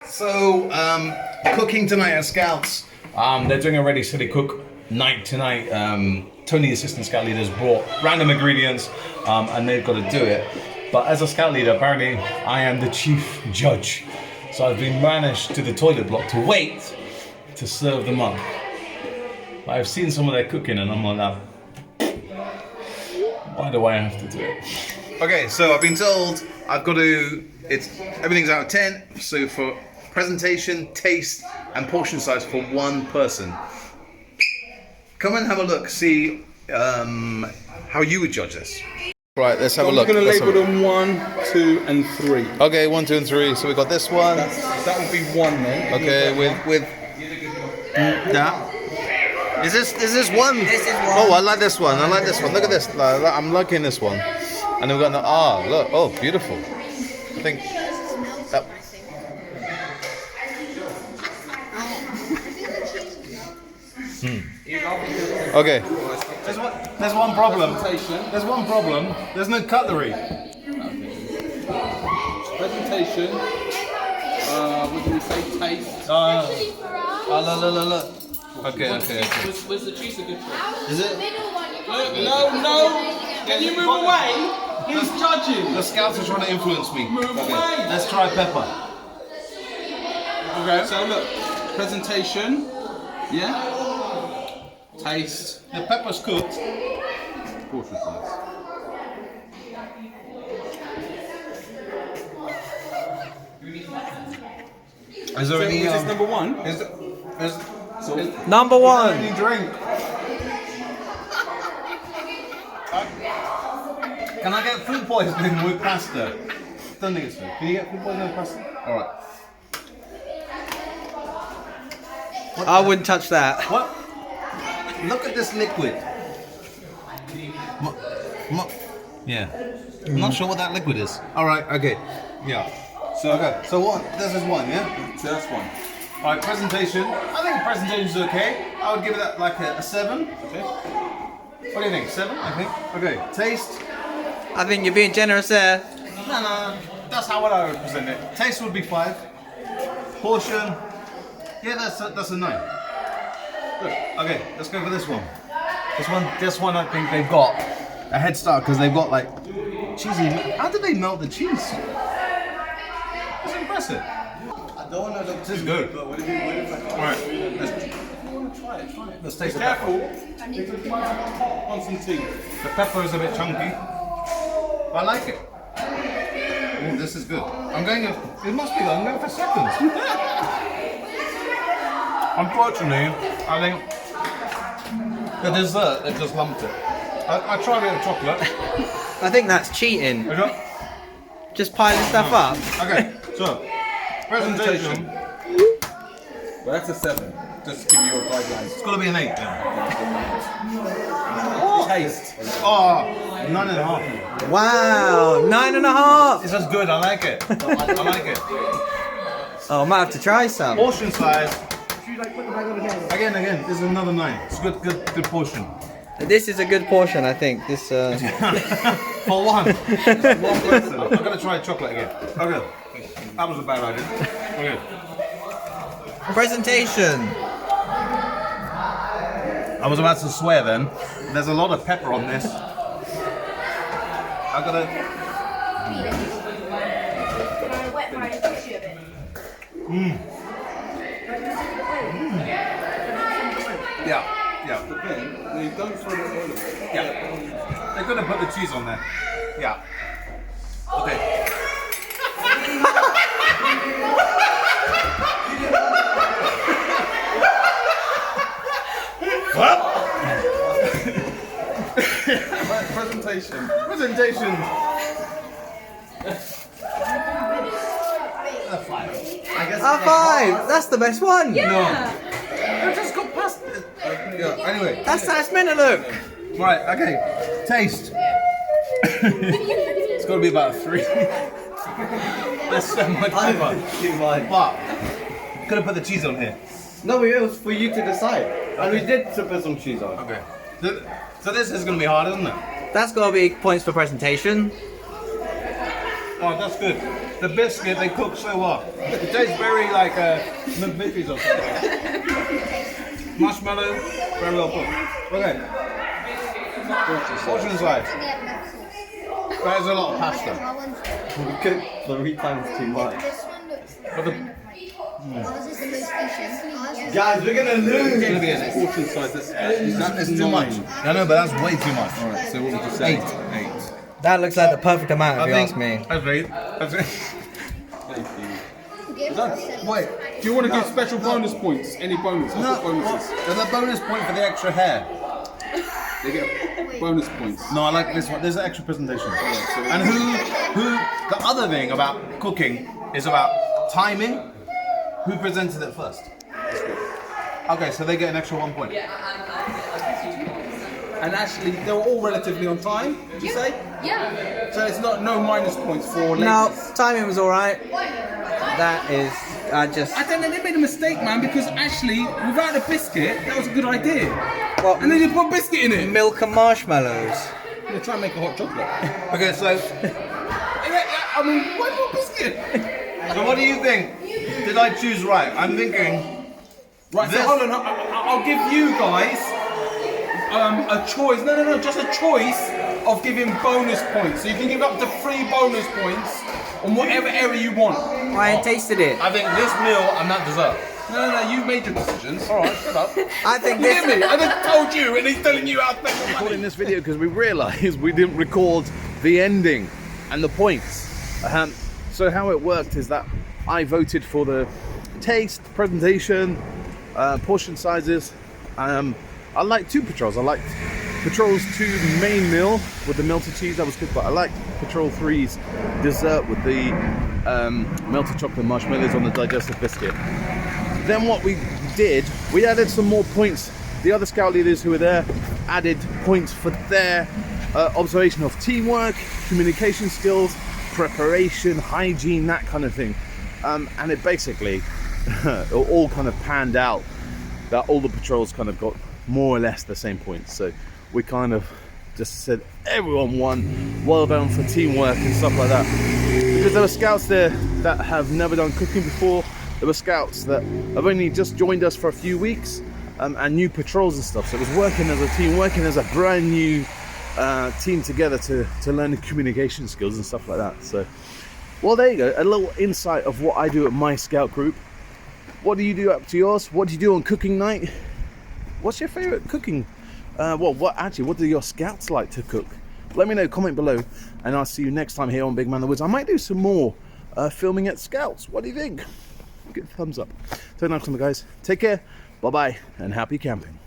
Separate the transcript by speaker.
Speaker 1: So, cooking tonight at Scouts. They're doing a Ready Steady Cook night tonight. Tony, the assistant scout leader, has brought random ingredients and they've got to do it. But as a scout leader, apparently I am the chief judge. So I've been banished to the toilet block to wait to serve them up. I've seen some of their cooking and I'm like, why do I have to do it? Okay, so I've been told I've got to, everything's out of 10, so for presentation, taste, and portion size for one person. Come and have a look, see how you would judge this. Right, let's have a look.
Speaker 2: I'm going to label them 1, 2, and 3.
Speaker 1: Okay, 1, 2, and 3. So we got this one.
Speaker 2: That would be 1 then.
Speaker 1: Okay, with that. Is this one?
Speaker 3: This is one.
Speaker 1: Oh, I like this one. I like this one. Look at this. I'm liking this one. And then we've got look. Oh, beautiful. I think. Okay. There's one problem. There's one problem. There's no cutlery.
Speaker 2: Presentation. What do we say? Taste.
Speaker 1: Look. Okay.
Speaker 2: Was the cheese a good choice?
Speaker 1: Is it?
Speaker 2: No. Can you move away? He's judging.
Speaker 1: The scouts are trying to influence me.
Speaker 2: Move away.
Speaker 1: Let's try pepper.
Speaker 2: Okay. So look, presentation. Yeah. Taste.
Speaker 1: The pepper's cooked.
Speaker 2: Portion size.
Speaker 1: Is there any?
Speaker 2: Is this number 1?
Speaker 3: Number 1.
Speaker 1: Any drink? Can I get food poisoning with pasta? Don't think it's food. Can you get food poisoning with pasta? Alright.
Speaker 3: I wouldn't touch that.
Speaker 1: What? Look at this liquid. Yeah. I'm not sure what that liquid is. Alright, okay. Yeah. So what? This is 1, yeah?
Speaker 2: So that's 1.
Speaker 1: Alright, presentation. I think presentation's okay. I would give it that like a 7.
Speaker 2: Okay.
Speaker 1: What do you think? 7, I think. Okay. Taste.
Speaker 3: I think you're being generous there.
Speaker 1: No. That's how I would present it. Taste would be 5. Portion. Yeah, that's a 9. Good. Okay, let's go for this one. This one, I think they've got a head start because they've got like cheesy. How did they melt the cheese? That's impressive.
Speaker 2: I don't want to look.
Speaker 1: This is good.
Speaker 2: But what if I
Speaker 1: Alright,
Speaker 2: try it?
Speaker 1: let's taste
Speaker 2: Be
Speaker 1: the pepper.
Speaker 2: careful. On some tea.
Speaker 1: The pepper is a bit chunky. But I like it. Oh, this is good. I'm going for seconds. Unfortunately, I think the dessert, they've just lumped it. I tried a bit of chocolate.
Speaker 3: I think that's cheating.
Speaker 1: Okay,
Speaker 3: Just piling stuff up.
Speaker 1: so, presentation.
Speaker 2: Well, that's a 7. Just to give you your guidelines.
Speaker 1: It's got to be an 8 then.
Speaker 2: Taste.
Speaker 1: Oh, 9.5.
Speaker 3: Wow, 9.5.
Speaker 1: This is good, I like it. I like it.
Speaker 3: Oh, I might have to try some.
Speaker 1: Portion size. Again, this is another 9. It's good portion.
Speaker 3: This is a good portion, I think. This.
Speaker 1: For one person. I'm gonna try chocolate again. Okay. That was a bad idea. Okay.
Speaker 3: Presentation.
Speaker 1: I was about to swear then. There's a lot of pepper on this. I gotta. Yeah.
Speaker 2: But then, you don't throw the oil away.
Speaker 1: Yeah. They're gonna put the cheese on there. Yeah. Okay. What?
Speaker 2: Presentation.
Speaker 1: Presentation. A 5. I guess.
Speaker 3: A 5. That's the best one.
Speaker 1: No. I just got past. Yeah. Anyway.
Speaker 3: That's how it's meant to look.
Speaker 1: Right. Okay. Taste. It's got to be about a 3. That's so much pepper. But could have put the cheese on here.
Speaker 4: No, it was for you to decide. And we did put some cheese on.
Speaker 1: Okay. So this is going to be hard, isn't it?
Speaker 3: That's got to be points for presentation.
Speaker 1: Oh, that's good. The biscuit they cook so well. It tastes very like McVitie's or something. Marshmallow, very well cooked. Okay. Portion size. That is a lot of pasta.
Speaker 4: We cooked 3 times too much.
Speaker 1: But the
Speaker 4: Guys, we're gonna lose.
Speaker 1: It's gonna be a
Speaker 5: Portion size, that's
Speaker 1: too much. I know, but that's way too much.
Speaker 5: Alright, so what would you say? 8.
Speaker 3: That looks like the perfect amount, if you ask me.
Speaker 1: That's right. That's right.
Speaker 5: Thank you.
Speaker 1: Wait.
Speaker 5: Do you want to give special bonus points? Any bonus? I've got bonuses.
Speaker 1: There's a bonus point for the extra hair.
Speaker 5: They get bonus points.
Speaker 1: No, I like this one. There's an extra presentation. And who? The other thing about cooking is about timing. Who presented it first? Okay, so they get an extra 1 point.
Speaker 5: And actually, they were all relatively on time, would you say?
Speaker 6: Yeah.
Speaker 5: So it's no minus points for ladies.
Speaker 3: No, timing was alright. That is,
Speaker 5: I don't know, they made a mistake, man, because actually, without the biscuit, that was a good idea.
Speaker 3: Well,
Speaker 5: And then they put biscuit in it.
Speaker 3: milk and marshmallows.
Speaker 5: They try and make a hot chocolate.
Speaker 1: Okay, so
Speaker 5: I mean, why put biscuit?
Speaker 1: so what do you think? Did I choose right? I'm thinking.
Speaker 5: Right, so
Speaker 1: This-
Speaker 5: hold on, I'll give you guys a choice. No, just a choice of giving bonus points. So you can give up to 3 bonus points on whatever area you want.
Speaker 3: I tasted it.
Speaker 1: I think this meal and that dessert.
Speaker 5: No, you made your decisions. All right, shut up.
Speaker 3: I think
Speaker 5: You hear
Speaker 3: this.
Speaker 5: me? I just told you, and he's telling you how to spend your money.
Speaker 1: Recording this video because we realised we didn't record the ending and the points. So how it worked is that I voted for the taste, presentation, portion sizes. I liked 2 patrols. I liked Patrol's 2 main meal with the melted cheese, that was good, but I liked Patrol 3's dessert with the melted chocolate marshmallows on the digestive biscuit. Then what we did, we added some more points. The other scout leaders who were there added points for their observation of teamwork, communication skills, preparation, hygiene, that kind of thing. And it basically it all kind of panned out that all the patrols kind of got more or less the same points. So we kind of just said everyone won, well done for teamwork and stuff like that. Because there were scouts there that have never done cooking before. There were scouts that have only just joined us for a few weeks and new patrols and stuff. So it was working as a team, working as a brand new team together to learn the communication skills and stuff like that. So, well, there you go, a little insight of what I do at my scout group. What do you do up to yours? What do you do on cooking night? What's your favorite cooking? What do your scouts like to cook? Let me know, comment below, and I'll see you next time here on Big Man in the Woods. I might do some more filming at scouts. What do you think? Give a thumbs up. Till next time, guys. Take care, bye bye, and happy camping.